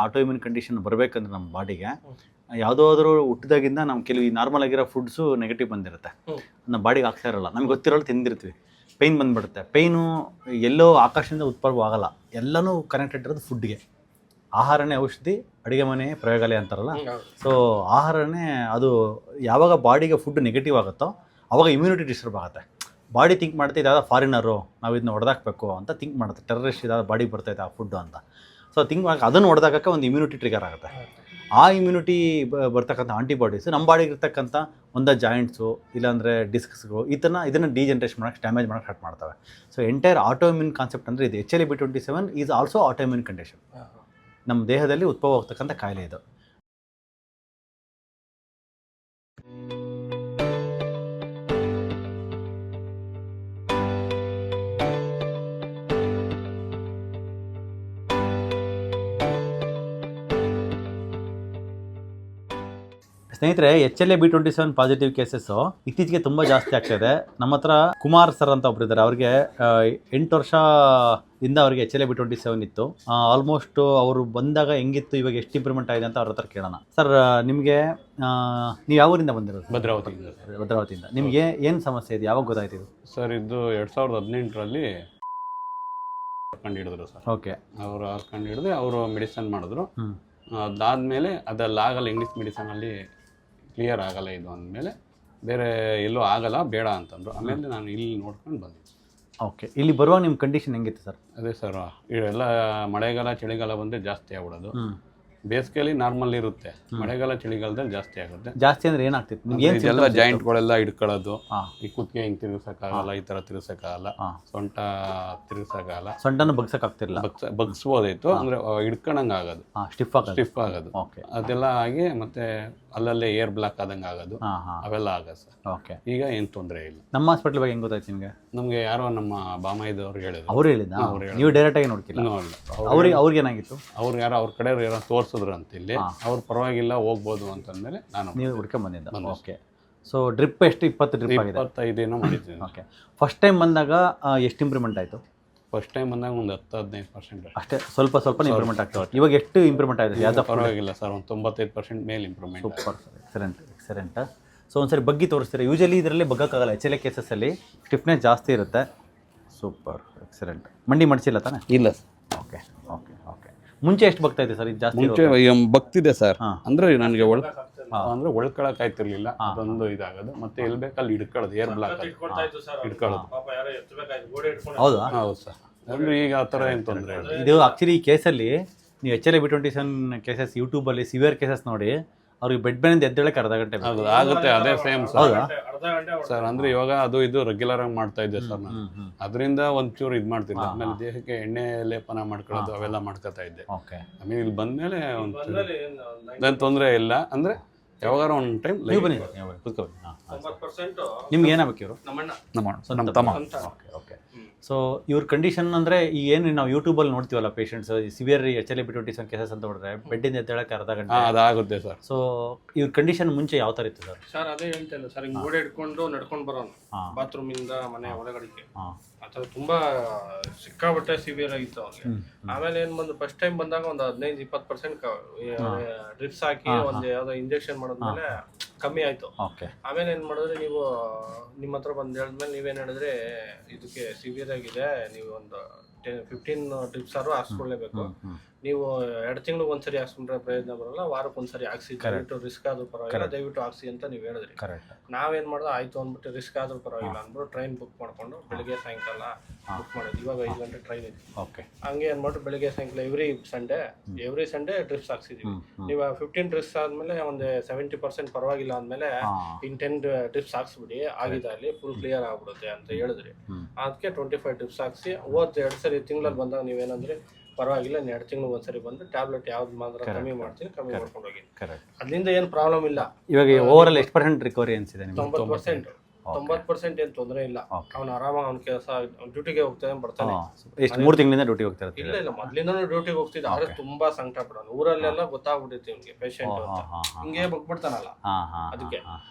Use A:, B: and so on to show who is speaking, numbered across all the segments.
A: Autoimmune condition ಬರಬೇಕಂದ್ರೆ ನಮ್ಮ ಬಾಡಿಗೆ ಯಾವುದಾದ್ರೂ ಹುಟ್ಟಿದಾಗಿಂದ ನಮ್ಮ ಕೆಲವು ಈ ನಾರ್ಮಲ್ ಆಗಿರೋ ಫುಡ್ಸು ನೆಗೆಟಿವ್ ಬಂದಿರುತ್ತೆ, ನಮ್ಮ ಬಾಡಿಗೆ ಆಗ್ತಾ ಇರಲ್ಲ, ನಮ್ಗೆ ಗೊತ್ತಿರೋಲ್ಲ ತಿಂದಿರ್ತೀವಿ, ಪೈನ್ ಬಂದುಬಿಡುತ್ತೆ. ಪೈನು ಎಲ್ಲೋ ಆಕಾಶದಿಂದ ಉತ್ಪನ್ನ ಆಗಲ್ಲ, ಎಲ್ಲನೂ ಕನೆಕ್ಟೆಡ್ ಇರೋದು ಫುಡ್ಗೆ. ಆಹಾರನೇ ಔಷಧಿ, ಅಡುಗೆ ಮನೆ ಪ್ರಯೋಗಾಲಯ ಅಂತಾರಲ್ಲ. ಸೊ ಆಹಾರನೇ ಅದು. ಯಾವಾಗ ಬಾಡಿಗೆ ಫುಡ್ ನೆಗೆಟಿವ್ ಆಗುತ್ತೋ ಆವಾಗ ಇಮ್ಯುನಿಟಿ ಡಿಸ್ಟರ್ಬ್ ಆಗುತ್ತೆ. ಬಾಡಿ ಥಿಂಕ್ ಮಾಡುತ್ತೆ ಇದಾದ ಫಾರಿನರು, ನಾವು ಇದನ್ನ ಹೊಡೆದಾಕಬೇಕು ಅಂತ ಥಿಂಕ್ ಮಾಡುತ್ತೆ, ಟೆರರಿಸ್ಟ್ ಇದಾದ ಬಾಡಿಗೆ ಬರ್ತೈತೆ ಆ ಫುಡ್ಡು ಅಂತ. ಸೊ ಥಿಂಕ್ ಮಾಡಿ ಅದನ್ನು ಹೊಡೆದಾಕಕ್ಕೆ ಒಂದು ಇಮ್ಯುನಿಟಿ ಟ್ರಿಗರ್ ಆಗುತ್ತೆ. ಆ ಇಮ್ಯುನಿಟಿ ಬರ್ತಕ್ಕಂಥ ಆಂಟಿಬಾಡೀಸ್ ನಮ್ಮ ಬಾಡಿಗೆ ಇರ್ತಕ್ಕಂಥ ಒಂದು ಜಾಯಿಂಟ್ಸು ಇಲ್ಲಾಂದರೆ ಡಿಸ್ಕ್ಸ್ಗಳು ಇದನ್ನು ಡಿಜೆನ್ರೇಷನ್ ಮಾಡೋಕ್ಕೆ, ಡ್ಯಾಮೇಜ್ ಮಾಡೋಕ್ಕೆ ಸ್ಟಾರ್ಟ್ ಮಾಡ್ತವೆ. ಸೊ ಎಂಟೈರ್ ಆಟೋಇಮ್ಯೂನ್ ಕಾನ್ಸೆಪ್ಟ್ ಅಂದರೆ ಇದು. HLA-B27 is also autoimmune condition. ನಮ್ಮ ದೇಹದಲ್ಲಿ ಉದ್ಭವ ಆಗ್ತಕ್ಕಂಥ ಕಾಯಿಲೆ ಇದು. ಸ್ನೇಹಿತರೆ, HLA-B27 ಪಾಸಿಟಿವ್ ಕೇಸಸ್ಸು ಇತ್ತೀಚೆಗೆ ತುಂಬ ಜಾಸ್ತಿ ಆಗ್ತಾಯಿದೆ. ನಮ್ಮ ಹತ್ರ ಕುಮಾರ್ ಸರ್ ಅಂತ ಒಬ್ರು ಇದ್ದಾರೆ. ಅವ್ರಿಗೆ 8 ವರ್ಷದಿಂದ ಅವ್ರಿಗೆ HLA-B27 ಇತ್ತು. ಆಲ್ಮೋಸ್ಟ್ ಅವರು ಬಂದಾಗ ಹೆಂಗಿತ್ತು, ಇವಾಗ ಎಷ್ಟು ಇಂಪ್ರೂವ್ಮೆಂಟ್ ಆಗಿದೆ ಅಂತ ಅವ್ರ ಹತ್ರ ಕೇಳೋಣ. ಸರ್, ನಿಮಗೆ ನೀವು ಯಾವ ಊರಿಂದ ಬಂದಿರೋದು? ಭದ್ರಾವತಿಯಿಂದ. ನಿಮಗೆ ಏನು ಸಮಸ್ಯೆ ಇದೆ, ಯಾವಾಗ ಗೊತ್ತಾಯ್ತು ಇದು?
B: ಸರ್, ಇದು 2018ರಲ್ಲಿ ಕಂಡು ಸರ್.
A: ಓಕೆ.
B: ಅವರು ಕಂಡು ಹಿಡಿದು ಅವರು ಮೆಡಿಸನ್ ಮಾಡಿದ್ರು. ಅದಾದಮೇಲೆ ಅದಲ್ಲಾಗಲ್ಲ, ಇಂಗ್ಲೀಷ್ ಮೆಡಿಸನಲ್ಲಿ ಕ್ಲಿಯರ್ ಆಗಲ್ಲ ಇದು ಅಂದಮೇಲೆ ಬೇರೆ ಎಲ್ಲೂ ಆಗಲ್ಲ, ಬೇಡ ಅಂತಂದರು. ಆಮೇಲೆ ನಾನು ಇಲ್ಲಿ ನೋಡ್ಕೊಂಡು ಬಂದಿದ್ದೆ.
A: ಓಕೆ. ಇಲ್ಲಿ ಬರುವಾಗ ನಿಮ್ಮ ಕಂಡೀಷನ್ ಹೆಂಗಿತ್ತು ಸರ್?
B: ಅದೇ ಸರ್, ಎಲ್ಲ ಮಳೆಗಾಲ ಚಳಿಗಾಲ ಬಂದರೆ ಜಾಸ್ತಿ ಆಗ್ಬಿಡೋದು. ಬೇಸಿಗೆಯಲ್ಲಿ ನಾರ್ಮಲ್ ಇರುತ್ತೆ, ಮಳೆಗಾಲ ಚಳಿಗಾಲದಲ್ಲಿ ಜಾಸ್ತಿ ಆಗುತ್ತೆ.
A: ಜಾಸ್ತಿ ಅಂದರೆ ಏನಾಗ್ತಿತ್ತು ನಿಮ್ಗೆ?
B: ಎಲ್ಲ ಜಾಯಿಂಟ್ಗಳೆಲ್ಲ ಹಿಡ್ಕೊಳ್ಳೋದು, ಈ ಕುತ್ತಿಗೆ ಹಿಂಗೆ ತಿರುಗಿಸೋಕ್ಕಾಗಲ್ಲ, ಈ ಥರ ತಿರುಗಿಸೋಕ್ಕಾಗಲ್ಲ, ಸೊಂಟ ತಿರುಗಿಸೋಕ್ಕಾಗಲ್ಲ,
A: ಸೊಂಟನ ಬಗ್ಸೋಕ್ಕಾಗ್ತಿರಲಿಲ್ಲ.
B: ಬಗ್ಸ್ಬೋದಾಯ್ತು, ಅಂದರೆ ಹಿಡ್ಕೊಂಡಂಗೆ ಆಗೋದು, ಸ್ಟಿಫ್ ಆಗೋದು. ಅದೆಲ್ಲ ಆಗಿ ಮತ್ತೆ ಅಲ್ಲಲ್ಲೇ ಏರ್ ಬ್ಲಾಕ್ ಆದಂಗೆ ಆಗೋದು, ಅವೆಲ್ಲ ಆಗೋದು ಸರ್.
A: ಓಕೆ.
B: ಈಗ ಏನು ತೊಂದರೆ ಇಲ್ಲ.
A: ನಮ್ಮ ಹಾಸ್ಪಿಟ್ಲ್ ಬಗ್ಗೆ ಹೆಂಗೆ ಗೊತ್ತಾಯ್ತು ನಿಮಗೆ?
B: ನಮಗೆ ಯಾರೋ ನಮ್ಮ ಬಾಮಾಯಿದವ್ರು ಹೇಳಿದ್ರು.
A: ಅವ್ರು ಹೇಳಿದ? ನೀವು ಡೈರೆಕ್ಟಾಗಿ ನೋಡ್ತಿಲ್ಲ? ಅವ್ರಿಗೆ ಏನಾಗಿತ್ತು?
B: ಅವ್ರು ಯಾರೋ ಅವ್ರ ಕಡೆ ಯಾರೋ ತೋರಿಸಿದ್ರು ಅಂತ ಇಲ್ಲಿ. ಅವ್ರು ಪರವಾಗಿಲ್ಲ, ಹೋಗ್ಬೋದು ಅಂತಂದಮೇಲೆ
A: ನೀವು ಹುಡ್ಕೊಂಡ್ ಬಂದಿದ್ದ. ಓಕೆ. ಸೊ ಡ್ರಿಪ್ ಎಷ್ಟು? 20 ಡ್ರಿಪ್ ಆಗಿದೆ?
B: 25 ಮಾಡಿದ್ದೀನಿ.
A: ಓಕೆ. ಫಸ್ಟ್ ಟೈಮ್ ಬಂದಾಗ ಎಷ್ಟು ಇಂಪ್ರೂವ್ಮೆಂಟ್ ಆಯಿತು?
B: ಫಸ್ಟ್ ಟೈಮ್ ಬಂದಾಗ ಒಂದು 10-15%
A: ಅಷ್ಟೇ, ಸ್ವಲ್ಪ ಇಂಪ್ರೂವ್ಮೆಂಟ್ ಆಗ್ತದೆ. ಇವಾಗ ಎಷ್ಟು ಇಂಪ್ರೂವ್ಮೆಂಟ್ ಆಗಿದೆ? ಯಾವ್ದು
B: ಪರವಾಗಿಲ್ಲ ಸರ್, ಒಂದು 95% ಮೇಲೆ improvement.
A: Super sir, excellent. So ಒಂದ್ಸರಿ ಬಗ್ಗಿ ತೋರಿಸ್ತೀರಾ? ಯೂಶಲಿ ಇದರಲ್ಲಿ ಬಗ್ಗಕ್ಕಾಗಲ್ಲ, HLA ಕೇಸಸ್ಸಲ್ಲಿ ಸ್ಟಿಫ್ನೆಸ್ ಜಾಸ್ತಿ ಇರುತ್ತೆ. Super, excellent. ಮಂಡಿ ಮಡಿಸಿಲ್ಲ ತಾನೆ?
B: ಇಲ್ಲ.
A: ಓಕೆ. ಮುಂಚೆ ಎಷ್ಟು ಬಗ್ತಾ ಇದೆ ಸರ್? ಇದು ಜಾಸ್ತಿ
B: ಮುಂಚೆ ಬಗ್ತಿದೆ ಸರ್. ಅಂದರೆ ನನಗೆ ಒಳ್ಕೊಳಕ್ ಆಯ್ತಿರ್ಲಿಲ್ಲ, ಅದೊಂದು ಇದಾಗೋದು. ಮತ್ತೆ ಎಲ್ಲಿ ಬೇಕಲ್ಲಿ ಹಿಡ್ಕೊಳ್ಳೋದು, ಏರ್ ಬ್ಲಾಕ್ ಹಿಡ್ಕೊಳ್ಳೋದು.
A: ಹೌದಾ?
B: ಹೌದು ಸರ್. ಅಂದ್ರೆ ಈಗ ಆ ಥರ ಏನು ತೊಂದರೆ ಇಲ್ಲ.
A: ಇದು ಆ್ಯಕ್ಚುಲಿ ಈ ಕೇಸಲ್ಲಿ ನೀವು HLA-B27 ಕೇಸಸ್ ಯೂಟ್ಯೂಬಲ್ಲಿ ಸಿವಿಯರ್ ಕೇಸಸ್ ನೋಡಿ, ಅವ್ರಿಗೆ ಬೆಡ್ ಮೇಲಿಂದ ಎದ್ದೇಳಕ್ಕೆ ಅರ್ಧ ಗಂಟೆ
B: ಆಗುತ್ತೆ. ಅದೇ ಸೇಮ್ ಸರ್.
A: ಹೌದಾ
B: ಸರ್? ಅಂದ್ರೆ ಇವಾಗ ಅದು ಇದು ರೆಗ್ಯುಲರ್ ಆಗಿ ಮಾಡ್ತಾ ಇದ್ದೆ ಸರ್ ನಾನು. ಅದರಿಂದ ಒಂಚೂರು ಇದು ಮಾಡ್ತಿಲ್ಲ. ಆಮೇಲೆ ದೇಹಕ್ಕೆ ಎಣ್ಣೆ ಲೇಪನ ಮಾಡ್ಕೊಳ್ಳೋದು ಅವೆಲ್ಲ ಮಾಡ್ಕೊತಾ ಇದ್ದೆ. ಆಮೇಲೆ ಇಲ್ಲಿ ಬಂದ್ಮೇಲೆ ಒಂದ್ ತೊಂದರೆ ಇಲ್ಲ. ಅಂದ್ರೆ ಯಾವಾಗಾರ ಒಂದು ಟೈಮ್
A: ನಿಮ್ಗೆ ಏನಾಗಬೇಕು? ಇವರು
B: ನಮ್ಮ ತಮ್ಮ.
A: ಓಕೆ. ಸೊ ಇವ್ರ ಕಂಡೀಷನ್ ಅಂದರೆ ಈಗ ಏನು ನಾವು ಯೂಟ್ಯೂಬಲ್ಲಿ ನೋಡ್ತೀವಲ್ಲ, ಪೇಷಂಟ್ಸ್ ಸಿವಿಯರ್ HLA-B27 ಕೇಸಸ್ ಅಂತ ಹೊಡೆದ್ರೆ ಬೆಡ್ಡಿಂದ ಎದ್ದೇಳಕ್ಕೆ ಅರ್ಧ ಗಂಟೆ
B: ಅದಾಗುತ್ತೆ ಸರ್.
A: ಸೊ ಇವ್ರ ಕಂಡೀಷನ್ ಮುಂಚೆ ಯಾವ ಥರ ಇತ್ತು ಸರ್?
C: ಸರ್ ಅದೇ ಹೇಳ್ತೇನೆ ಸರ್, ಹಿಂಗೆ ಗೋಡೆ ಹಿಡ್ಕೊಂಡು ನಡ್ಕೊಂಡು ಬರೋನು, ಬಾತ್ರೂಮಿಂದ ಮನೆ ಒಳಗಡೆಗೆ ಆ ಥರ ತುಂಬ ಸಿಕ್ಕಾಬಟ್ಟೆ ಸಿವಿಯರ್ ಆಗಿತ್ತು ಅವ್ರಿಗೆ. ಆಮೇಲೆ ಏನು ಬಂದು ಫಸ್ಟ್ ಟೈಮ್ ಬಂದಾಗ ಒಂದು 15-20% ಡ್ರಿಪ್ಸ್ ಹಾಕಿ ಒಂದು ಯಾವುದೋ ಇಂಜೆಕ್ಷನ್ ಮಾಡಿದ್ಮೇಲೆ ಕಮ್ಮಿ ಆಯಿತು. ಆಮೇಲೆ ಏನು ಮಾಡಿದ್ರೆ, ನೀವು ನಿಮ್ಮ ಹತ್ರ ಬಂದು ಹೇಳಿದ್ಮೇಲೆ ನೀವೇನು ಹೇಳಿದ್ರೆ, ಇದಕ್ಕೆ ಸಿವಿಯರ್ ಆಗಿದೆ, ನೀವು ಒಂದು 15 ಡ್ರಿಪ್ಸ್ ಆದ್ರೂ ಹಾಕ್ಸ್ಕೊಳ್ಳೇಬೇಕು. ನೀವು 2 ತಿಂಗಳಿಗೆ ಒಂದ್ಸರಿ ಹಾಕ್ಸ್ಕೊಂಡ್ರೆ ಪ್ರಯೋಜನ ಬರಲ್ಲ, ವಾರಕ್ಕೆ ಒಂದ್ಸರಿ ಹಾಕ್ಸಿ, ದಯವಿಟ್ಟು ರಿಸ್ಕ್ ಆದ್ರೂ ಪರವಾಗಿಲ್ಲ, ದಯವಿಟ್ಟು ಹಾಕ್ಸಿ ಅಂತ ನೀವು ಹೇಳಿದ್ರಿ. ನಾವೇನು ಮಾಡ್ದೆ, ಆಯ್ತು ಅಂದ್ಬಿಟ್ಟು ರಿಸ್ಕ್ ಆದ್ರೂ ಪರವಾಗಿಲ್ಲ ಅಂದ್ಬಿಟ್ಟು ಟ್ರೈನ್ ಬುಕ್ ಮಾಡ್ಕೊಂಡು ಬೆಳಿಗ್ಗೆ ಸಾಯಂಕಾಲ ಬುಕ್ ಮಾಡೋದು. ಇವಾಗ 5 ಗಂಟೆ ಟ್ರೈನ್ ಇದೆ. ಹಂಗೆ ಅಂದ್ಬಿಟ್ಟು ಬೆಳಿಗ್ಗೆ ಸಾಯಂಕಾಲ ಎವ್ರಿ ಸಂಡೇ ಡ್ರಿಪ್ಸ್ ಹಾಕ್ಸಿದೀವಿ. ನೀವು 15 ಡ್ರಿಪ್ಸ್ ಆದ್ಮೇಲೆ ಒಂದು 70% ಪರವಾಗಿಲ್ಲ ಅಂದ್ಮೇಲೆ ಇನ್ 10 ಡ್ರಿಪ್ಸ್ ಹಾಕ್ಸ್ಬಿಡಿ, ಆಗಿದೆ ಅಲ್ಲಿ ಫುಲ್ ಕ್ಲಿಯರ್ ಆಗ್ಬಿಡುತ್ತೆ ಅಂತ ಹೇಳಿದ್ರಿ. ಅದಕ್ಕೆ 25 ಡ್ರಿಪ್ಸ್ ಹಾಕ್ಸಿ 2 ಸರಿ ತಿಂಗಳಲ್ಲಿ ಬಂದಾಗ ನೀವೇನಂದ್ರೆ ಪರವಾಗಿಲ್ಲ, 2 ತಿಂಗಳಿಗೆ ಒಂದ್ಸರಿ ಬಂದು ಟ್ಯಾಬ್ಲೆಟ್ ಯಾವ್ದು ಮಾತ್ರ ಕಮ್ಮಿ ಮಾಡ್ತೀನಿ, ಕಮ್ಮಿ ಮಾಡ್ಕೊಂಡು ಹೋಗಿ. ಅದರಿಂದ ಏನು ಪ್ರಾಬ್ಲಮ್ ಇಲ್ಲ.
A: ಇವಾಗ ಓವರ್ ಎಷ್ಟು % ರಿಕವರಿ ಅನ್ಸಿದೆ ನಿಮಗೆ?
C: 90% ಏನು ತೊಂದರೆ ಇಲ್ಲ. ಅವ್ನು ಆರಾಮಾಗಿ ಅವ್ನ ಕೆಲಸ ಡ್ಯೂಟಿಗೆ ಹೋಗ್ತಾನೆ, ಬರ್ತಾನೆ.
A: ಎಷ್ಟು 3 ತಿಂಗಳಿಂದ ಡ್ಯೂಟಿ ಹೋಗ್ತಾ ಇರ್ತೀವಿ?
C: ಇಲ್ಲ, ಮೊದ್ಲಿಂದನೂ ಡ್ಯೂಟಿಗೆ ಹೋಗ್ತಿದ್ದ. ಆದ್ರೆ ತುಂಬಾ ಸಂಕಟ ಪಡೋನು. ಊರಲ್ಲೆಲ್ಲ ಗೊತ್ತಾಗ್ಬಿಟ್ಟಿತ್ತು ಇವ್ನಿಗೆ ಪೇಷಂಟ್ ಅಂತ, ಹಿಂಗೆ ಬಗ್ಬಿಡ್ತಾನಲ್ಲ ಅದಕ್ಕೆ.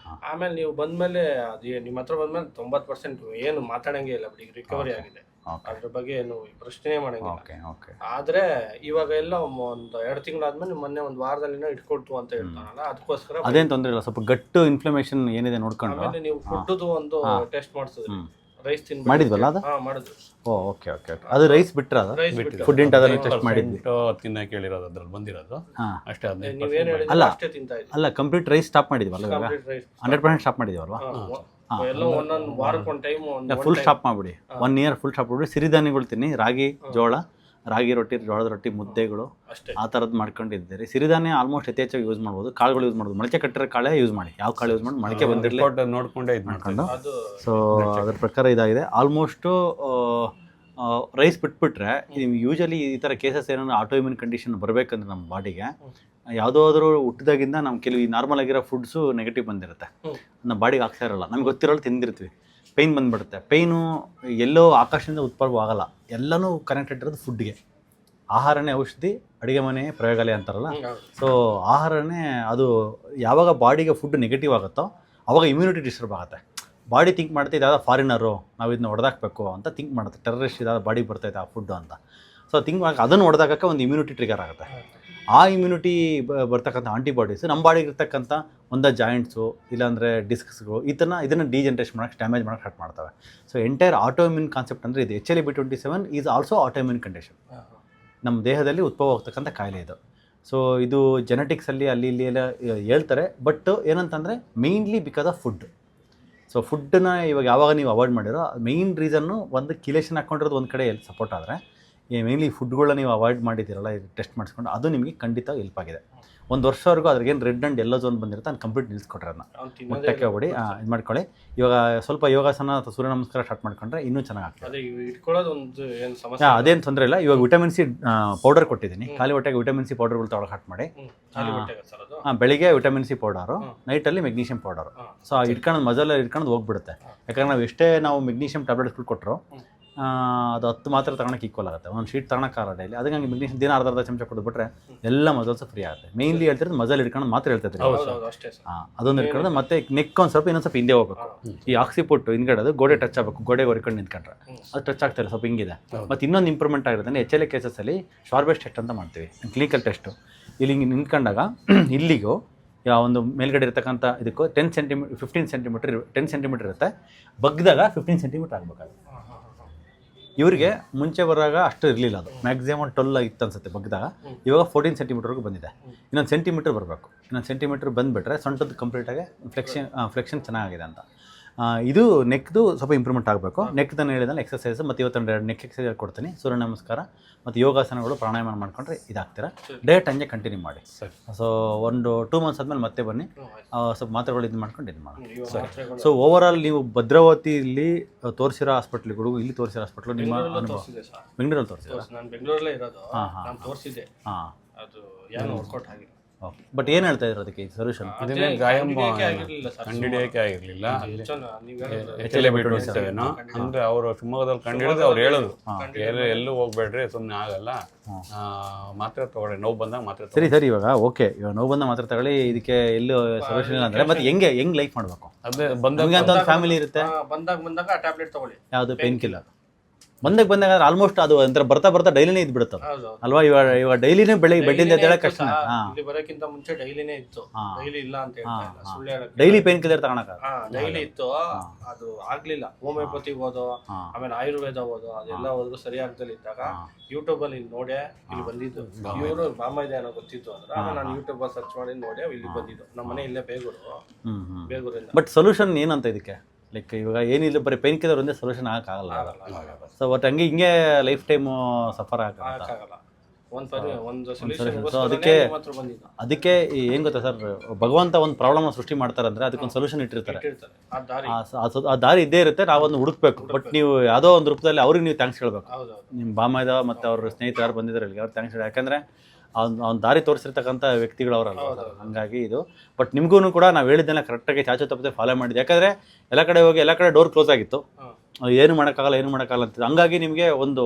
C: ಆಮೇಲೆ ನೀವು ಬಂದ್ಮೇಲೆ, ಅದೇ ನಿಮ್ಮ ಹತ್ರ ಬಂದ್ಮೇಲೆ 90% ಏನು ಮಾತಾಡಂಗೆ ಇಲ್ಲ, ಬಿಡಿ ರಿಕವರಿ ಆಗಿದೆ. ಅದ್ರ ಬಗ್ಗೆ ಏನು ಪ್ರಶ್ನೆ ಮಾಡಂಗಿಲ್ಲ.
A: ಓಕೆ ಓಕೆ
C: ಆದ್ರೆ ಇವಾಗ ಎಲ್ಲ ಒಂದು 2 ತಿಂಗಳಾದ್ಮೇಲೆ ಮೊನ್ನೆ ಒಂದು ವಾರದಲ್ಲಿನ ಇಟ್ಕೊಳ್ತು ಅಂತ ಹೇಳ್ತಾನಲ್ಲ, ಅದಕ್ಕೋಸ್ಕರ
A: ಅದೇನು ತೊಂದರೆ ಇಲ್ಲ, ಸ್ವಲ್ಪ ಗಟ್ಟು ಇನ್ಫ್ಲಮೇಷನ್ ಏನಿದೆ ನೋಡ್ಕೊಂಡು
C: ಆಮೇಲೆ ನೀವು ಫುಡ್ದು ಒಂದು ಟೆಸ್ಟ್ ಮಾಡಿಸಿದ್ರಿ, ರೈಸ್ ತಿನ್ಬಿಟ್ಟು
A: ಮಾಡಿದ್ವಲ್ಲ ಅದು.
C: ಮಾಡಿದ್ರು.
A: Okay okay okay. ಅದು ರೈಸ್ ಬಿಟ್ರೆ ಅದು
C: ರೈಸ್ ಬಿಟ್ಟು
A: ಫುಡ್ ಇಂಟ್ ಅದನ್ನು ಟೆಸ್ಟ್ ಮಾಡಿದ್ವಿ.
B: ತಿನ್ನಕ್ಕೆ ಹೇಳಿರೋದು ಅದ್ರಲ್ಲಿ ಬಂದಿರೋದು
A: ಹಾಂ
B: ಅಷ್ಟೇ. 15%
C: ನೀವೇನ್ ಹೇಳಿದ್ರೆ
A: ಅಲ್ಲ.
C: ಅಷ್ಟೇ ತಿಂತಾ ಇದ್ರಿ.
A: ಅಲ್ಲ, ಕಂಪ್ಲೀಟ್ ರೈಸ್ ಸ್ಟಾಪ್ ಮಾಡಿದ್ವಲ್ಲ ಇವಾಗ,
C: ಕಂಪ್ಲೀಟ್ ರೈಸ್
A: 100% ಸ್ಟಾಪ್ ಮಾಡಿದೀವಲ್ವಾ.
C: ಎಲ್ಲ ಒಂದೊಂದು ವಾರಕ್ಕೆ ಒಂದು ಟೈಮ್
A: ಫುಲ್ ಸ್ಟಾಪ್ ಮಾಡಿಬಿಡಿ, 1 ಇಯರ್ ಫುಲ್ ಸ್ಟಾಪ್ ಮಾಡಿಬಿಡಿ. ಸಿರಿಧಾನ್ಯಗಳು ತಿನ್ನಿ, ರಾಗಿ ಜೋಳ, ರಾಗಿ ರೊಟ್ಟಿ, ಜೋಳದ ರೊಟ್ಟಿ, ಮುದ್ದೆಗಳು
C: ಅಷ್ಟೇ.
A: ಆ ಥರದ್ದು ಮಾಡ್ಕೊಂಡಿದ್ದೀರಿ. ಸಿರಿಧಾನ್ಯ ಆಲ್ಮೋಸ್ಟ್ ಯಥೇಚ್ಛವಾಗಿ ಯೂಸ್ ಮಾಡ್ಬೋದು, ಕಾಳುಗಳು ಯೂಸ್ ಮಾಡ್ಬೋದು. ಮೊಳಕೆ ಕಟ್ಟಿರೋ ಕಾಳೇ ಯೂಸ್ ಮಾಡಿ, ಯಾವ ಕಾಳು ಯೂಸ್ ಮಾಡಿ ಮೊಳಕೆ ಬಂದಿರಲಿ
B: ನೋಡ್ಕೊಂಡೇ ಇದು ಮಾಡ್ಕೊಂಡು.
C: ಅದು
A: ಸೊ ಅದ್ರ ಪ್ರಕಾರ ಇದಾಗಿದೆ. ಆಲ್ಮೋಸ್ಟು ರೈಸ್ ಬಿಟ್ಬಿಟ್ರೆ ಯೂಶಲಿ ಈ ಥರ ಕೇಸಸ್ ಏನಾದ್ರು ಆಟೋ ಇಮ್ಯೂನ್ ಕಂಡೀಷನ್ ಬರಬೇಕಂದ್ರೆ ನಮ್ಮ ಬಾಡಿಗೆ ಯಾವುದಾದ್ರೂ ಹುಟ್ಟಿದಾಗಿಂದ ನಮ್ಮ ಕೆಲವು ನಾರ್ಮಲ್ ಆಗಿರೋ ಫುಡ್ಸು ನೆಗೆಟಿವ್ ಬಂದಿರುತ್ತೆ, ನಮ್ಮ ಬಾಡಿಗೆ ಆಗ್ತಾ ಇರಲ್ಲ. ನಮ್ಗೆ ಗೊತ್ತಿರೋಳು ತಿಂದಿರ್ತೀವಿ, ಪೇಯ್ನ್ ಬಂದುಬಿಡುತ್ತೆ. ಪೇಯ್ನು ಎಲ್ಲೋ ಆಕಾಶದಿಂದ ಉತ್ಪನ್ನ ಆಗಲ್ಲ, ಎಲ್ಲನೂ ಕನೆಕ್ಟೆಡ್ ಇರೋದು ಫುಡ್ಗೆ. ಆಹಾರನೇ ಔಷಧಿ, ಅಡುಗೆ ಮನೆ ಪ್ರಯೋಗಾಲಯ ಅಂತಾರಲ್ಲ. ಸೊ ಆಹಾರನೇ ಅದು. ಯಾವಾಗ ಬಾಡಿಗೆ ಫುಡ್ ನೆಗೆಟಿವ್ ಆಗುತ್ತೋ ಆವಾಗ ಇಮ್ಯುನಿಟಿ ಡಿಸ್ಟರ್ಬ್ ಆಗುತ್ತೆ. ಬಾಡಿ ಥಿಂಕ್ ಮಾಡುತ್ತೆ ಇದಾದ ಫಾರಿನರು, ನಾವು ಇದನ್ನ ಹೊಡೆದಾಕಬೇಕು ಅಂತ ಥಿಂಕ್ ಮಾಡುತ್ತೆ. ಟೆರರಿಸ್ಟ್ ಇದಾದ ಬಾಡಿಗೆ ಬರ್ತೈತೆ ಆ ಫುಡ್ಡು ಅಂತ. ಸೊ ಥಿಂಕ್ ಮಾಡಿ ಅದನ್ನು ಹೊಡೆದಾಕಕ್ಕೆ ಒಂದು ಇಮ್ಯುನಿಟಿ ಟ್ರಿಗರ್ ಆಗುತ್ತೆ. ಆ ಇಮ್ಯುನಿಟಿ ಬರ್ತಕ್ಕಂಥ ಆಂಟಿಬಾಡೀಸು ನಮ್ಮ ಬಾಡಿಗೆ ಇರ್ತಕ್ಕಂಥ ಒಂದು ಜಾಯಿಂಟ್ಸು ಇಲ್ಲಾಂದರೆ ಡಿಸ್ಕ್ಸ್ಗಳು ಇದನ್ನು ಡಿಜೆನ್ರೇಷನ್ ಮಾಡೋಕ್ಕೆ, ಡ್ಯಾಮೇಜ್ ಮಾಡೋಕ್ಕೆ ಸ್ಟಾರ್ಟ್ ಮಾಡ್ತವೆ. So entire auto immune concept ಅಂದರೆ ಇದು. HLA-B27 is also auto immune condition. ನಮ್ಮ ದೇಹದಲ್ಲಿ ಉದ್ಭವ ಆಗ್ತಕ್ಕಂಥ ಕಾಯಿಲೆ ಇದು. ಸೊ ಇದು ಜೆನೆಟಿಕ್ಸಲ್ಲಿ ಅಲ್ಲಿ ಇಲ್ಲಿ ಎಲ್ಲ ಹೇಳ್ತಾರೆ. ಬಟ್ ಏನಂತಂದರೆ mainly because of food. So ಫುಡ್ಡನ್ನ ಇವಾಗ ಯಾವಾಗ ನೀವು ಅವಾಯ್ಡ್ ಮಾಡಿರೋ ಮೇಯ್ನ್ ರೀಸನ್ನು ಒಂದು ಕಿಲೇಷನ್ ಹಾಕ್ಕೊಂಡಿರೋದು ಒಂದು ಕಡೆ ಎಲ್ಲಿ ಸಪೋರ್ಟ್ ಆದರೆ, ಮೇಯ್ನ್ಲಿ ಫುಡ್ಗಳನ್ನ ನೀವು ಅವಾಯ್ಡ್ ಮಾಡಿದ್ದೀರಲ್ಲ, ಇದು ಟೆಸ್ಟ್ ಮಾಡಿಸ್ಕೊಂಡು ಅದು ನಿಮಗೆ ಖಂಡಿತ ಹೆಲ್ಪ್ ಆಗಿದೆ. 1 ವರ್ಷವರೆಗೂ ಅದ್ರಿಗೇನು ರೆಡ್ ಆ್ಯಂಡ್ ಎಲ್ಲೋ ಝೋನ್ ಬಂದಿರುತ್ತೆ ಅದನ್ನ ಕಂಪ್ಲೀಟ್ ನಿಲ್ಲಿಸ್ಕೊಟ್ರೆ ಅದನ್ನ ಮುಟ್ಟಕ್ಕೆ ಹೋಗ್ಬಿಡಿ. ಇದು ಮಾಡ್ಕೊಳ್ಳಿ. ಇವಾಗ ಸ್ವಲ್ಪ ಯೋಗಾಸನ ಅಥವಾ ಸೂರ್ಯ ನಮಸ್ಕಾರ ಸ್ಟಾರ್ಟ್ ಮಾಡ್ಕೊಂಡ್ರೆ ಇನ್ನೂ ಚೆನ್ನಾಗಿ ಆಗ್ತದೆ.
C: ಅದೇ ಇಟ್ಕೊಳ್ಳೋದು ಒಂದು ಏನು ಸಮಸ್ಯೆ
A: ಅದೇನು ತೊಂದರೆ ಇಲ್ಲ. ಇವಾಗ ವಿಟಮಿನ್ ಸಿ ಪೌಡರ್ ಕೊಟ್ಟಿದ್ದೀನಿ, ಖಾಲಿ ಹೊಟ್ಟೆಗೆ ವಿಟಮಿನ್ ಸಿ ಪೌಡರ್ಗಳು ತೊಗೊಳಕ್ಕೆ ಸ್ಟಾರ್ಟ್ ಮಾಡಿ. ಬೆಳಿಗ್ಗೆ ವಿಟಮಿನ್ ಸಿ ಪೌಡರು, ನೈಟಲ್ಲಿ ಮೆಗ್ನೀಷಿಯಂ ಪೌಡರು. ಸೊ ಇಟ್ಕೊಂಡು ಮಜಲ್ ಇಟ್ಕೊಂಡು ಹೋಗ್ಬಿಡುತ್ತೆ. ಯಾಕಂದ್ರೆ ನಾವು ಎಷ್ಟೇ ನಾವು ಮೆಗ್ನೀಷಿಯಂ ಟ್ಯಾಬ್ಲೆಟ್ಸ್ಗಳು ಕೊಟ್ಟರು ಅದು 10 ಮಾತ್ರ ತಗೊಳಕ್ಕೆ ಈಕ್ವಲ್ ಆಗುತ್ತೆ. ಒಂದು ಶೀಟ್ ತಗೊಳಕ್ಕಾಗಲ್ಲ ಡೈಲಿ. ಅದಕ್ಕೆ ಹಂಗೆ ಮೆಗ್ನೀಷಿಯಂ ದಿನ ಅರ್ಧ ಚಮಚ ಕೊಟ್ಬಿಟ್ರೆ ಎಲ್ಲ ಮಜಲ್ಸ್ ಫ್ರೀ ಆಗುತ್ತೆ. ಮೇಯ್ನ್ಲಿ ಹೇಳ್ತಿರೋದು ಮಜಲ್ ಹಿಡ್ಕೊಂಡು ಮಾತ್ರ ಹೇಳ್ತಿದ್ರಿ. ಅದೊಂದು ಹಿಡ್ಕೊಂಡು ಮತ್ತೆ ನೆಕ್ ಒಂದು ಸ್ವಲ್ಪ ಇನ್ನೊಂದು ಸ್ವಲ್ಪ ಹಿಂದೆ ಹೋಗ್ಬೇಕು. ಈ ಆಕ್ಸಿಪುಟ್ಟು ಹಿಂದ್ಗಡೆ ಅದು ಗೋಡೆ ಟಚ್ ಆಗಬೇಕು. ಗೋಡೆಗೆ ಹೊರ್ಕೊಂಡು ನಿಂತ್ಕೊಂಡ್ರೆ ಅದು ಟಚ್ ಆಗ್ತಾಯಿಲ್ಲ, ಸ್ವಲ್ಪ ಹಿಂಗಿದೆ. ಮತ್ತು ಇನ್ನೊಂದು ಇಂಪ್ರೂವ್ಮೆಂಟ್ ಆಗಿರುತ್ತೆ. HLA ಕೇಸಸಲ್ಲಿ ಶಾರ್ಬೆಸ್ಟ್ ಟೆಸ್ಟ್ ಅಂತ ಮಾಡ್ತೀವಿ, ಕ್ಲಿನಿಕಲ್ ಟೆಸ್ಟು. ಇಲ್ಲಿ ಹಿಂಗೆ ನಿಂತ್ಕೊಂಡಾಗ ಇಲ್ಲಿಗೂ ಒಂದು ಮೇಲ್ಗಡೆ ಇರತಕ್ಕಂಥ ಇದಕ್ಕೂ 10 ಸೆಂಟಿಮೀಟರ್ 15 ಸೆಂಟಿಮೀಟರ್ 10 ಸೆಂಟಿಮೀಟರ್ ಇರುತ್ತೆ. ಬಗ್ದಾಗ 15 ಸೆಂಟಿಮೀಟರ್ ಆಗಬೇಕಾಗುತ್ತೆ. ಇವ್ರಿಗೆ ಮುಂಚೆ ಬರುವಾಗ ಅಷ್ಟು ಇರಲಿಲ್ಲ, ಅದು ಮ್ಯಾಕ್ಸಿಮಮ್ 12 ಇತ್ತು ಅನ್ಸುತ್ತೆ ಬಗ್ದಾಗ. ಇವಾಗ 14 ಸೆಂಟಿಮೀಟರ್ವರೆಗೂ ಬಂದಿದೆ. ಇನ್ನೊಂದು ಸೆಂಟಿಮೀಟರ್ ಬರಬೇಕು. ಇನ್ನೊಂದು ಸೆಂಟಿಮೀಟರ್ ಬಂದುಬಿಟ್ರೆ ಸೊಂಟದ್ದು ಕಂಪ್ಲೀಟಾಗಿ ಫ್ಲೆಕ್ಷನ್ ಚೆನ್ನಾಗಿದೆ ಅಂತ. ಇದು ನೆಕ್ದು ಸ್ವಲ್ಪ ಇಂಪ್ರೂವ್ಮೆಂಟ್ ಆಗಬೇಕು. ನೆಕ್ ತಾನು ಹೇಳಿದ್ರೆ ಎಕ್ಸಸೈಸ್, ಮತ್ತು ಇವತ್ತೊಂದು 2 ನೆಕ್ ಎಕ್ಸಸೈಸ್ ಕೊಡ್ತೀನಿ, ಸೂರ್ಯ ನಮಸ್ಕಾರ ಮತ್ತು ಯೋಗಾಸನಗಳು, ಪ್ರಾಣಾಯಾಮ ಮಾಡ್ಕೊಂಡ್ರೆ ಇದಾಗ್ತೀರಾ. ಡಯಟ್ ಹಂಗೆ ಕಂಟಿನ್ಯೂ ಮಾಡಿ. ಸೊ ಒಂದು 2 ಮಂತ್ಸ್ ಆದಮೇಲೆ ಮತ್ತೆ ಬನ್ನಿ, ಸ್ವಲ್ಪ ಮಾತ್ರೆಗಳು ಇದು ಮಾಡ್ಕೊಂಡು ಇದು ಮಾಡಿ. ಸೊ ಓವರಾಲ್ ನೀವು ಭದ್ರಾವತಿಯಲ್ಲಿ ತೋರಿಸಿರೋ ಹಾಸ್ಪಿಟ್ಲ್ಗಳು, ಇಲ್ಲಿ ತೋರಿಸಿರೋ ಹಾಸ್ಪಿಟ್ಲು ನಿಮ್ಮ ಅನುಭವ? ಬೆಂಗಳೂರಲ್ಲಿ ತೋರಿಸಿದ್ರೆ
C: ನಾನು ಬೆಂಗಳೂರಲ್ಲೇ ಇರೋದು. ನಾನು ತೋರಿಸಿದೆ,
A: ಹಾಂ,
C: ಅದು ಏನು ವರ್ಕೌಟ್ ಆಗಿಲ್ಲ.
A: ಬಟ್ ಏನು ಹೇಳ್ತಾ ಇದ್ರು ಅದಕ್ಕೆ ಸೊಲ್ಯೂಷನ್?
B: ಅದನ್ನೇ ಗಾಯಂ
C: ಆಗಿರ್ಲಿಲ್ಲ ಸರ್,
B: ಕಂಡಿಡಿಯೋಕೆ ಆಗಿರಲಿಲ್ಲ.
C: ನೀವು
B: HLA-B27 ಅಂದರೆ ಅವರು ಶಿವಮೊಗ್ಗದಲ್ಲಿ ಕಂಡಿಡಿದು ಅವ್ರು ಹೇಳೋದು ಎಲ್ಲೂ ಹೋಗ್ಬೇಡ್ರಿ, ಸುಮ್ಮನೆ ಆಗಲ್ಲ, ಮಾತ್ರೆ ತಗೊಳ್ಳಿ, ನೋವು ಬಂದಾಗ ಮಾತ್ರೆ.
A: ಸರಿ ಇವಾಗ ಓಕೆ, ಇವಾಗ ನೋವು ಬಂದ ಮಾತ್ರೆ ತಗೊಳ್ಳಿ, ಇದಕ್ಕೆ ಎಲ್ಲೂ ಸೊಲ್ಯೂಷನ್ ಇಲ್ಲ ಅಂದರೆ ಮತ್ತೆ ಹೆಂಗೆ ಲೈಫ್ ಮಾಡಬೇಕು?
B: ಅದೇ ಬಂದಾಗ
A: ಅಂತ ಒಂದು ಫ್ಯಾಮಿಲಿ ಇರುತ್ತೆ,
C: ಬಂದಾಗ ಆ ಟ್ಯಾಬ್ಲೆಟ್ ತಗೊಳ್ಳಿ.
A: ಯಾವುದು ಪೇನ್ ಕಿಲ್ಲರ್ ಬಂದಾಗ ಆಲ್ಮೋಸ್ಟ್ ಅದು ಅಂದ್ರೆ ಬರ್ತಾ ಡೈಲಿನೇ ಇದ್ದು ಬಿಡುತ್ತೆ ಅಲ್ವಾ? ಇವಾಗ ಡೈಲಿನೇ ಬೆಳಿಗ್ಗೆ ಬೆಡ್ಡಿಂದ ಎದ್ದೇಳಕ್ಕೆ ಕಷ್ಟ.
C: ಇಲ್ಲಿ ಬರೋಕ್ಕಿಂತ ಮುಂಚೆ ಡೈಲಿನೇ ಇತ್ತು, ಡೈಲಿ ಇಲ್ಲ ಅಂತ ಹೇಳ್ತಾ ಇಲ್ಲ, ಸುಳ್ಳು ಹೇಳಕ್ಕೆ.
A: ಡೈಲಿ ಪೇನ್ ಕಿಲ್ಲರ್ ತಗೊಳಕ
C: ಡೈಲಿ ಇತ್ತು, ಅದು ಆಗ್ಲಿಲ್ಲ. ಹೋಮಿಯೋಪತಿ ಓದೋ, ಆಮೇಲೆ ಆಯುರ್ವೇದ ಓದೋ, ಅದೆಲ್ಲ ಓದಿದ್ರು ಸರಿ ಆಗ್ದಲ್ಲಿ ಇದ್ದಾಗ ಯೂಟ್ಯೂಬ್ ಅಲ್ಲಿ ನೋಡೆ ಇಲ್ಲಿ ಬಂದಿದ್ದು. ಇವರು ಬಾಮ ಇದೆ ಅನ್ನೋ ಗೊತ್ತಿತ್ತು ಅಂದ್ರೆ ಆಮೇಲೆ ನಾನು ಯೂಟ್ಯೂಬ್ ಸರ್ಚ್ ಮಾಡಿ ನೋಡಿ ಇಲ್ಲಿ ಬಂದಿದ್ದು. ನಮ್ಮ ಮನೆ ಇಲ್ಲೇ ಬೇಗೂರಿಂದ.
A: ಬಟ್ ಸೊಲ್ಯೂಷನ್ ಏನಂತ ಇದಕ್ಕೆ? ಲೈಕ್ ಇವಾಗ ಏನಿಲ್ಲ, ಬರೀ ಪೇನ್ ಕಿಲ್ಲರ್ ಒಂದೇ ಸೊಲ್ಯೂಷನ್ ಆಗಲ್ಲ. ಸೊ ಬಟ್ ಹಂಗೆ ಲೈಫ್ ಟೈಮು ಸಫರ್ ಆಗಲ್ಲ.
C: ಸೊ
A: ಅದಕ್ಕೆ ಏನು ಗೊತ್ತಾ ಸರ್, ಭಗವಂತ ಒಂದು ಪ್ರಾಬ್ಲಮ್ ಸೃಷ್ಟಿ ಮಾಡ್ತಾರೆ ಅಂದರೆ ಅದಕ್ಕೊಂದು ಸೊಲ್ಯೂಷನ್ ಇಟ್ಟಿರ್ತಾರೆ. ಆ ದಾರಿ ಇದ್ದೇ ಇರುತ್ತೆ, ನಾವೊಂದು ಹುಡುಕ್ಬೇಕು. ಬಟ್ ನೀವು ಯಾವುದೋ ಒಂದು ರೂಪದಲ್ಲಿ ಅವ್ರಿಗೆ ನೀವು ಥ್ಯಾಂಕ್ಸ್ ಹೇಳ್ಬೇಕು. ನಿಮ್ಮ ಬಾಮೈದ ಮತ್ತು ಅವ್ರ ಸ್ನೇಹಿತರು ಯಾರು ಬಂದಿದ್ದಾರೆ ಅಲ್ಲಿಗೆ ಅವ್ರು ಥ್ಯಾಂಕ್ಸ್ ಹೇಳಿ. ಯಾಕಂದರೆ ಅವ್ನು ದಾರಿ ತೋರಿಸಿರ್ತಕ್ಕಂಥ ವ್ಯಕ್ತಿಗಳು ಅವರಲ್ಲ. ಹಂಗಾಗಿ ಇದು ಬಟ್ ನಿಮಗೂ ಕೂಡ ನಾವು ಹೇಳಿದ್ದೆಲ್ಲ ಕರೆಕ್ಟಾಗಿ ಚಾಚು ತಪ್ಪದೆ ಫಾಲೋ ಮಾಡಿದ್ದೆ. ಯಾಕಂದರೆ ಎಲ್ಲ ಕಡೆ ಹೋಗಿ ಎಲ್ಲ ಕಡೆ ಡೋರ್ ಕ್ಲೋಸ್ ಆಗಿತ್ತು. ಏನು ಮಾಡೋಕ್ಕಾಗಲ್ಲ ಅಂತ. ಹಂಗಾಗಿ ನಿಮಗೆ ಒಂದು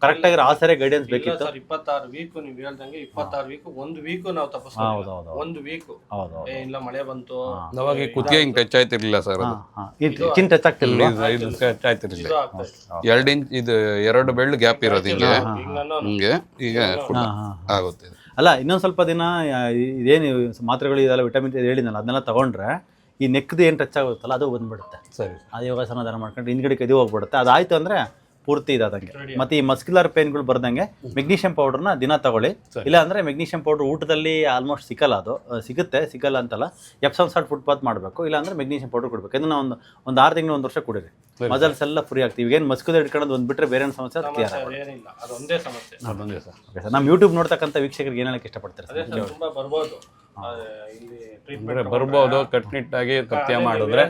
A: ಕರೆಕ್ಟಾಗಿರೋ ಆಸರೆ ಗೈಡೆನ್ಸ್ ಬೇಕಿತ್ತು.
C: ಸರ್ 26 ವೀಕ್ ನೀವು ಹೇಳ್ದಂಗೆ 26 ವೀಕ್ ಒಂದು ವೀಕ್ ನಾವು ತಪ್ಪಿಸ್ಕೊಂಡು ಒಂದು ವೀಕ್ ಇಲ್ಲ ಮಳೆ ಬಂತು
B: ಅವಾಗ ಕುತ್ತಿಗೆ ಹಿಂಗೆ ಟಚ್ ಆಯ್ತಿರ್ಲಿಲ್ಲ ಸರ್, ಅದು
A: ಚಿನ್ ಟಚ್ ಆಗ್ತಿಲ್ಲ,
B: ಇದು ಟಚ್ ಆಯ್ತಿರ್ಲಿಲ್ಲ. 2 ಇಂಚ್ ಇದು 2 ಬೆಳ್ಳು ಗ್ಯಾಪ್ ಇರೋದು ಹಿಂಗೆ ಈಗ ಆಗುತ್ತೆ.
A: ಅಲ್ಲ ಇನ್ನೊಂದು ಸ್ವಲ್ಪ ದಿನ ಇದೇನು ಮಾತ್ರೆಗಳು ಇದೆಲ್ಲ ವಿಟಮಿನ್ ಹೇಳಿದ್ನಲ್ಲ ಅದನ್ನೆಲ್ಲ ತಗೊಂಡ್ರೆ ಈ ನೆಕ್ದು ಏನು ಟಚ್ ಆಗುತ್ತಲ್ಲ ಅದು ಬಂದ್ಬಿಡುತ್ತೆ.
B: ಸರಿ,
A: ಅದು ಯೋಗಾಸನ ಧಾರ ಮಾಡ್ಕೊಂಡು ಹಿಂದ್ಗಡೆಗೆ ಇದು ಹೋಗ್ಬಿಡುತ್ತೆ. ಅದಾಯ್ತು ಅಂದರೆ ಪೂರ್ತಿ ಇದಾದಂಗೆ. ಮತ್ತು ಈ ಮಸ್ಕ್ಯುಲರ್ ಪೇನ್ಗಳು ಬರ್ದಂಗೆ ಮೆಗ್ನೀಷಿಯಂ ಪೌಡರ್ನ ದಿನ ತಗೊಳ್ಳಿ. ಇಲ್ಲ ಅಂದರೆ ಮೆಗ್ನೀಷಿಯಂ ಪೌಡರ್ ಊಟದಲ್ಲಿ ಆಲ್ಮೋಸ್ಟ್ ಸಿಕ್ಕಲ್ಲ, ಅದು ಸಿಗಲ್ಲ ಅಂತಲ್ಲ. ಎಪ್ಸಮ್ ಸಾಲ್ಟ್ ಫುಡ್ ಪಾತ್ ಮಾಡಬೇಕು, ಇಲ್ಲ ಅಂದರೆ ಮೆಗ್ನೀಷಿಯಂ ಪೌಡರ್ ಕೊಡಬೇಕು. ಇದನ್ನ ಒಂದು 6 ತಿಂಗಳು 1 ವರ್ಷ ಕುಡಿರಿ, ಮಸಲ್ಸ್ ಎಲ್ಲ ಫ್ರೀ ಆಗ್ತೀವಿ. ಏನು ಮಸ್ಕ್ಯುಲರ್ ಇಟ್ಕೊಳ್ಳೋದು ಒಂದು ಬಿಟ್ಟರೆ ಬೇರೆ ಸಮಸ್ಯೆ
C: ಏನಿಲ್ಲ, ಅದೊಂದೇ ಸಮಸ್ಯೆ.
B: ಅದೊಂದೇ ಸರ್.
A: ಓಕೆ ಸರ್, ನಮ್ಮ ಯೂಟ್ಯೂಬ್ ನೋಡ್ತಕ್ಕಂಥ ವೀಕ್ಷಕರಿಗೆ ಏನು ಹೇಳಕ್ಕೆ ಇಷ್ಟಪಡ್ತಾರೆ ಸರ್?
C: ತುಂಬಾ ಬರ್ಬೋದು ಇಲ್ಲಿ ಟ್ರೀಟ್ಮೆಂಟ್
B: ಬರ್ಬೋದು, ಕಟ್ನಿಟ್ಟಾಗಿ ಪಥ್ಯ ಮಾಡಿದ್ರೆ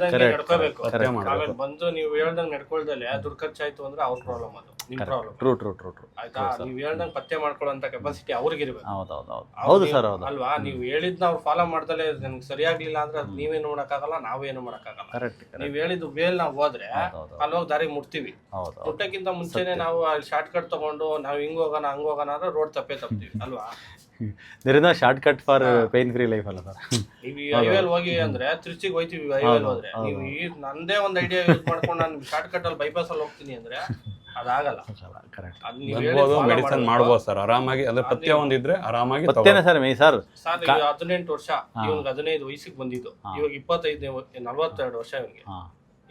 C: ಆಮೇಲೆ ಬಂದು ನೀವು ಹೇಳ್ದಂಗೆ ನಡ್ಕೊಳ್ದಲೆ ದುಡ್ಡು ಖರ್ಚಾಯ್ತು ಅಂದ್ರೆ ಅವ್ರ ಪ್ರಾಬ್ಲಮ್, ಅದು ನಿಮ್ ಪ್ರಾಬ್ಲಮ್.
A: ಟ್ರೂ
C: ಆಯ್ತಾ? ನೀವು ಹೇಳ್ದಂಗೆ ಪಥ್ಯ ಮಾಡ್ಕೊಳ್ಳೋಂತ ಕೆಪಾಸಿಟಿ ಅವ್ರಿಗಿರ್ಬೇಕು.
A: ಹೌದು ಸರ್, ಹೌದು
C: ಅಲ್ವಾ? ನೀವು ಹೇಳಿದ್ನ ಅವ್ರು ಫಾಲೋ ಮಾಡ್ದಲೆ ನನ್ಗೆ ಸರಿಯಾಗ್ಲಿಲ್ಲ ಅಂದ್ರೆ ಅದು ನೀವೇನು ಮಾಡಕ್ಕಾಗಲ್ಲ, ನಾವೇನು ಮಾಡಕ್ಕಾಗಲ್ಲ. ನೀವ್ ಹೇಳಿದ್ದು ಬೇಲ್ ನಾವು ಹೋದ್ರೆ ಅಲ್ಲೋಗಿ ದಾರಿ ಮುಟ್ತೀವಿ. ಮುಟ್ಟಕ್ಕಿಂತ ಮುಂಚೆನೆ ನಾವು ಶಾರ್ಟ್ ಕಟ್ ತಗೊಂಡು ನಾವು ಹಿಂಗ್ ಹೋಗೋಣ ಹಂಗ್ ಹೋಗೋಣ ಅಂದ್ರೆ ರೋಡ್ ತಪ್ತೀವಿ ಅಲ್ವಾ?
A: ಇದರಿಂದ short cut for pain free life ಅಲ್ಲ ಸರ್.
C: ನೀವು ಹೈವೇಲ್ ಹೋಗಿ ಅಂದ್ರೆ ತಿರುಚಿಗೆ ಹೋಯ್ತೀವಿ, ಹೈವೇಲ್ ಹೋದ್ರೆ ನೀವು ನಂದೇ ಒಂದು ಐಡಿಯಾ ಯೂಸ್ ಮಾಡ್ಕೊಂಡು ನಾನು ಶಾರ್ಟ್ ಕಟ್ ಅಲ್ಲಿ ಬೈಪಾಸ್ ಅಲ್ಲಿ ಹೋಗ್ತೀನಿ ಅಂದ್ರೆ ಅದಾಗಲ್ಲ.
B: ಮೆಡಿಸಿನ್ ಮಾಡ್ಬೋದು ಸರ್ ಆರಾಮಾಗಿ, ಅಂದ್ರೆ ಪಥ್ಯ ಒಂದಿದ್ರೆ ಆರಾಮಾಗಿ.
A: ಪಥ್ಯನೇ ಸರ್ ಮೈ ಸರ್.
C: 18 ವರ್ಷ ಇವ್ನಿಗೆ 15 ವಯಸ್ಸಿಗೆ ಬಂದಿದ್ದು, ಇವಾಗ 42 ವರ್ಷ ಇವನಿಗೆ.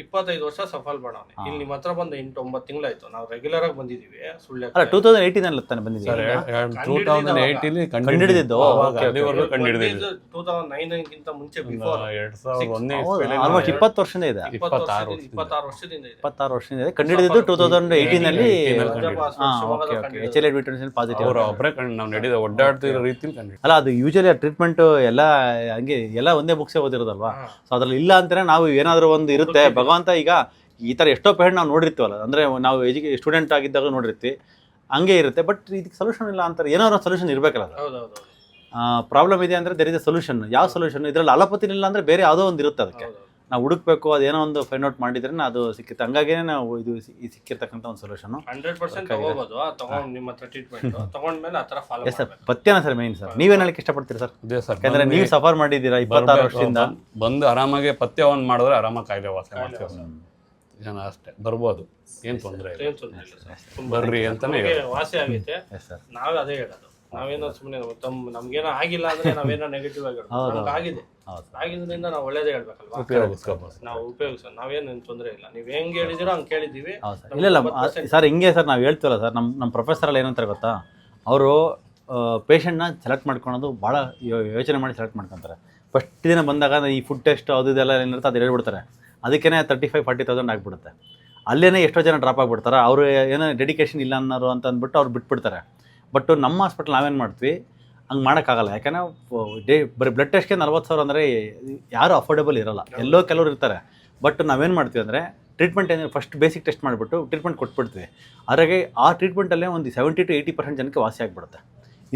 C: 25 ವರ್ಷ ಸಫಲ್ ಮಾಡೋಣ. ಇಲ್ಲಿ ನಿಮ್ಮ ಹತ್ರ ಬಂದ 8-9 ತಿಂಗಳಾಯ್ತು. ನಾವು ರೆಗ್ಯುಲರ್ ಆಗಿ ಬಂದಿದೀವಿ. ಸುಳ್ಳು
A: 2018 ಅಲ್ಲಿ ತಾನೆ ಬಂದಿದ್ದೀವಿ.
B: 2008
A: ಕಂಡಿಡಿದಿದ್ದು
C: 2009 ಮುಂಚೆ ಬಿಫೋರ್
A: 20 ವರ್ಷದಿಂದ ಇದೆ.
C: 26 ವರ್ಷದಿಂದ ಇದೆ.
A: 26 ವರ್ಷದಿಂದ ಇದೆ. ಕಂಡಿಡಿದಿದ್ದು 2018 ಅಲ್ಲಿ ಪಾಸಿಟಿವ್.
B: ಅವರು ಒಬ್ಬರೇ ನಾವು ನಡೆದ ಒಡ್ಡಾಡ್ತಿರೋ ರೀತಿಲಿ ಕಂಡಿದ್ದೀವಿ.
A: ಅಲ್ಲ ಅದು ಯೂಶಲಿ ಟ್ರೀಟ್ಮೆಂಟ್ ಎಲ್ಲ ಹಂಗೆ ಎಲ್ಲ ಒಂದೇ ಬುಕ್ಸೇ ಓದಿರೋದಲ್ವಾ. ಸೊ ಅದ್ರಲ್ಲಿ ಇಲ್ಲ ಅಂತಾನೆ ನಾವು ಏನಾದರೂ ಒಂದು ಇರುತ್ತೆ. ಭಗವಂತ ಈಗ ಈ ಥರ ಎಷ್ಟೋ ಪೇಷಂಟ್ ನಾವು ನೋಡಿರ್ತೀವಲ್ಲ, ಅಂದರೆ ನಾವು ಸ್ಟೂಡೆಂಟ್ ಆಗಿದ್ದಾಗ ನೋಡಿರ್ತೀವಿ, ಹಂಗೆ ಇರುತ್ತೆ. ಬಟ್ ಇದಕ್ಕೆ ಸೊಲ್ಯೂಷನ್ ಇಲ್ಲ ಅಂತಾರೆ. ಏನಾದ್ರು ಸೊಲ್ಯೂಷನ್ ಇರಬೇಕಲ್ಲ ಸರ್. ಪ್ರಾಬ್ಲಮ್ ಇದೆ ಅಂದರೆ ದೇರ್ ಇಸ್ ಎ ಸೊಲ್ಯೂಷನ್. ಯಾವ ಸೊಲ್ಯೂಷನ್? ಇದರಲ್ಲಿ ಅಲೋಪತಿ ಇಲ್ಲ ಅಂದರೆ ಬೇರೆ ಯಾವುದೋ ಒಂದು ಇರುತ್ತೆ. ಅದಕ್ಕೆ ನಾವು ಹುಡುಕ್ಬೇಕು, ಅದೇನೋ ಒಂದು ಫೈಂಡ್ ಔಟ್ ಮಾಡಿದ್ರೆ ಅದು ಸಿಕ್ಕಿತ್ತು. ಹಂಗಾಗಿನೇ ನಾವು ಇದು ಸಿಕ್ಕಿರ್ತಕ್ಕಂಥ ಒಂದು ಸೊಲ್ಯೂಷನ್
C: 100% ತಗೋಬಹುದು. ತಗೊಂಡು ನಿಮ್ಮ ಹತ್ರ ಟ್ರೀಟ್ಮೆಂಟ್ ತಗೊಂಡ್ಮೇಲೆ ಆ ಥರ ಫಾಲೋ ಮಾಡಿ.
A: ಸರ್ ಪಥ್ಯನ ಸರ್ ಮೇನ್ ಸರ್. ನೀವೇನು ಹೇಳಕ್ಕೆ ಇಷ್ಟಪಡ್ತೀರಿ ಸರ್? ಯಾಕಂದ್ರೆ ನೀವು ಸಫರ್ ಮಾಡಿದ್ದೀರಾ 26 ವರ್ಷದಿಂದ.
B: ಬಂದು ಆರಾಮಾಗಿ ಪಥ್ಯ ಒಂದು ಮಾಡಿದ್ರೆ ಆರಾಮಾಗಿ ಕಾಯಿಲೆ ವಾಸಿ ಮಾಡ್ತೀವಿ ಜನ ಅಷ್ಟೇ. ಬರ್ಬೋದು, ಏನು ತೊಂದರೆ ಇಲ್ಲ, ಬರ್ರಿ ಅಂತಾನೆ
C: ವಾಸಿ ಆಗೈತೆ. ನಾವೇ ಅದೇ ಹೇಳೋದು. ನಾವೇನೋ ಸುಮ್ಮನೆ ನಮ್ಗೇನೋ ಆಗಿಲ್ಲ ಅಂದ್ರೆ ನಾವೇನೋ ನೆಗೆಟಿವ್ ಆಗಿರೋದು. ಆಗಿದೆ, ಆಗಿದ್ರಿಂದ ನಾವು ಒಳ್ಳೇದೇ ಹೇಳ್ಬೇಕಲ್ವಾ. ನಾವು ಉಪಯೋಗಿಸೋದು, ನಾವೇನು ತೊಂದರೆ ಇಲ್ಲ. ನೀವು ಹೆಂಗ್ ಹೇಳಿದಿರೋ ಹಂಗೆ ಕೇಳಿದ್ದೀವಿ.
A: ಇಲ್ಲ ಸರ್, ಹಿಂಗೆ ಸರ್ ನಾವು ಹೇಳ್ತೀವಲ್ಲ ಸರ್, ನಮ್ಮ ಪ್ರೊಫೆಸರಲ್ಲಿ ಏನಂತಾರೆ ಗೊತ್ತಾ, ಅವರು ಪೇಷಂಟ್ನ ಸೆಲೆಕ್ಟ್ ಮಾಡ್ಕೊಳೋದು ಭಾಳ ಯೋಚನೆ ಮಾಡಿ ಸೆಲೆಕ್ಟ್ ಮಾಡ್ಕೊತಾರೆ. ಫಸ್ಟ್ ದಿನ ಬಂದಾಗ ಈ ಫುಡ್ ಟೆಸ್ಟ್ ಅದು ಇದೆಲ್ಲ ಏನಿರುತ್ತೆ ಅದು ಹೇಳ್ಬಿಡ್ತಾರೆ. ಅದಕ್ಕೇ 35,000-40,000 ಆಗಿಬಿಡುತ್ತೆ. ಅಲ್ಲೇ ಎಷ್ಟೋ ಜನ ಡ್ರಾಪ್ ಆಗಿಬಿಡ್ತಾರೆ. ಅವರು ಏನೋ ಡೆಡಿಕೇಶನ್ ಇಲ್ಲ ಅನ್ನೋರು ಅಂತ ಅಂದ್ಬಿಟ್ಟು ಅವ್ರು ಬಿಟ್ಬಿಡ್ತಾರೆ. ಬಟ್ ನಮ್ಮ ಹಾಸ್ಪಿಟಲ್ ನಾವೇನು ಮಾಡ್ತೀವಿ, ಹಂಗೆ ಮಾಡೋಕ್ಕಾಗಲ್ಲ. ಯಾಕಂದರೆ ಬರೀ ಬ್ಲಡ್ ಟೆಸ್ಟ್ಗೆ 40,000 ಅಂದರೆ ಯಾರು ಅಫೋರ್ಡೆಬಲ್ ಇರೋಲ್ಲ. ಎಲ್ಲೋ ಕೆಲವರು ಇರ್ತಾರೆ. ಬಟ್ ನಾವೇನು ಮಾಡ್ತೀವಿ ಅಂದರೆ ಟ್ರೀಟ್ಮೆಂಟ್ ಏನಿದೆ ಫಸ್ಟ್ ಬೇಸಿಕ್ ಟೆಸ್ಟ್ ಮಾಡಿಬಿಟ್ಟು ಟ್ರೀಟ್ಮೆಂಟ್ ಕೊಟ್ಬಿಡ್ತೀವಿ. ಅದ್ರಾಗೆ ಆ ಟ್ರೀಟ್ಮೆಂಟಲ್ಲೇ ಒಂದು 70-80% ಜನಕ್ಕೆ ವಾಸಿ ಆಗಿಬಿಡುತ್ತೆ.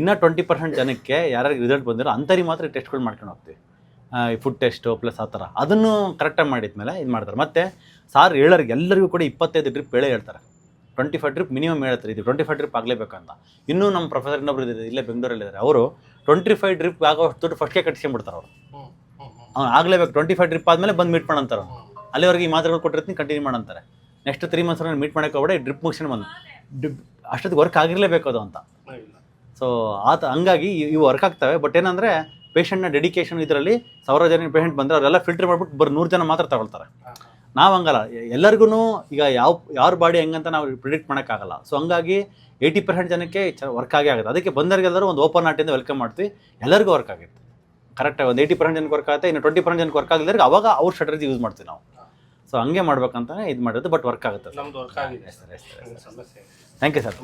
A: ಇನ್ನು 20% ಜನಕ್ಕೆ ಯಾರ್ಯಾರಿಗೆ ರಿಸಲ್ಟ್ ಬಂದಿರೋ ಅಂಥವ್ರಿಗೆ ಮಾತ್ರ ಟೆಸ್ಟ್ಗಳು ಮಾಡ್ಕೊಂಡು ಹೋಗ್ತೀವಿ. ಈ ಫುಡ್ ಟೆಸ್ಟು ಪ್ಲಸ್ ಆ ಥರ ಅದನ್ನು ಕರೆಕ್ಟಾಗಿ ಮಾಡಿದ್ಮೇಲೆ ಇದು ಮಾಡ್ತಾರೆ. ಮತ್ತು ಸಾರ್ ಹೇಳೋರಿಗೆ ಎಲ್ಲರಿಗೂ ಕೂಡ 25 ಡ್ರಿಪ್ ಹೇಳ್ತಾರೆ. 25 ಡ್ರಿಪ್ ಮಿನಿಮಮ್ ಹೇಳ್ತಾರೆ. ಇದು 25 ಡ್ರಿಪ್ ಆಗಲೇಬೇಕಂತ. ಇನ್ನೂ ನಮ್ಮ ಪ್ರೊಫೆಸರ್ ಇನ್ನೊಬ್ರು ಇದ್ದಾರೆ, ಇಲ್ಲೇ ಬೆಂಗಳೂರಲ್ಲಿದ್ದಾರೆ. ಅವರು 25 ಡ್ರಿಪ್ ಆಗೋಷ್ಟು ದುಡ್ಡು ಫಸ್ಟ್ಗೆ ಕಟ್ಸ್ಕೊಂಡ್ಬಿಡ್ತಾರೆ. ಅವ್ರು ಆಗಲೇಬೇಕು. 25 ಡ್ರಿಪ್ ಆದಮೇಲೆ ಬಂದು ಮೀಟ್ ಮಾಡಂತಾರೆ. ಅಲ್ಲಿವರೆಗೆ ಈ ಮಾತ್ರೆಗಳು ಕೊಟ್ಟಿರ್ತೀನಿ ಕಂಟಿನ್ಯೂ ಮಾಡಂತಾರೆ. ನೆಕ್ಸ್ಟ್ 3 ಮಂತ್ಸ್ ಮೀಟ್ ಮಾಡೋಕೆ ಹೋಗ್ಬೇಡಿ, ಡ್ರಿಪ್ ಮುಗಿಸ್ಕೊಂಡು ಬಂದು ಅಷ್ಟೊತ್ತಿಗೆ ವರ್ಕ್ ಆಗಿರಲೇಬೇಕು ಅದು ಅಂತ. ಸೊ ಹಂಗಾಗಿ ಇವು ವರ್ಕ್ ಆಗ್ತವೆ. ಬಟ್ ಏನಂದರೆ ಪೇಷಂಟ್ನ ಡೆಡಿಕೇಶನ್ ಇದರಲ್ಲಿ 1000 ಜನ ಪೇಷಂಟ್ ಬಂದರೆ ಅವರೆಲ್ಲ ಫಿಲ್ಟರ್ ಮಾಡಿಬಿಟ್ಟು ಬರೀ 100 ಜನ ಮಾತ್ರ ತಗೊಳ್ತಾರೆ. ನಾವು ಹಂಗಲ್ಲ, ಎಲ್ಲರಿಗೂ ಈಗ ಯಾರ ಬಾಡಿ ಹೆಂಗಂತ ನಾವು ಪ್ರಿಡಿಕ್ಟ್ ಮಾಡೋಕ್ಕಾಗಲ್ಲ. ಸೊ ಹಂಗಾಗಿ 80% ಜನಕ್ಕೆ ವರ್ಕ್ ಆಗೇ ಆಗುತ್ತೆ. ಅದಕ್ಕೆ ಬಂದವರಿಗೆಲ್ಲರೂ ಒಂದು ಓಪನ್ ಹಾರ್ಟಿಂದ ವೆಲ್ಕಮ್ ಮಾಡ್ತೀವಿ. ಎಲ್ಲರಿಗೂ ವರ್ಕ್ ಆಗುತ್ತೆ ಕರೆಕ್ಟಾಗಿ. ಒಂದು 80% ಜನಕ್ಕೆ ವರ್ಕ್ ಆಗುತ್ತೆ. ಇನ್ನು 20% ಜನಕ್ಕೆ ವರ್ಕ್ ಆಗಿದ್ರೆ ಅವಾಗ ಅವ್ರ ಸ್ಟ್ರಾಟಜಿ ಯೂಸ್ ಮಾಡ್ತೀವಿ ನಾವು. ಸೊ ಹಂಗೆ ಮಾಡ್ಬೇಕಂತಾನೆ ಇದು ಮಾಡಿರೋದು. ಬಟ್ ವರ್ಕ್ ಆಗುತ್ತೆ.
C: ನಮ್ದು ವರ್ಕ್ ಆಗಿದೆ ಸರ್.
A: Thank you sir.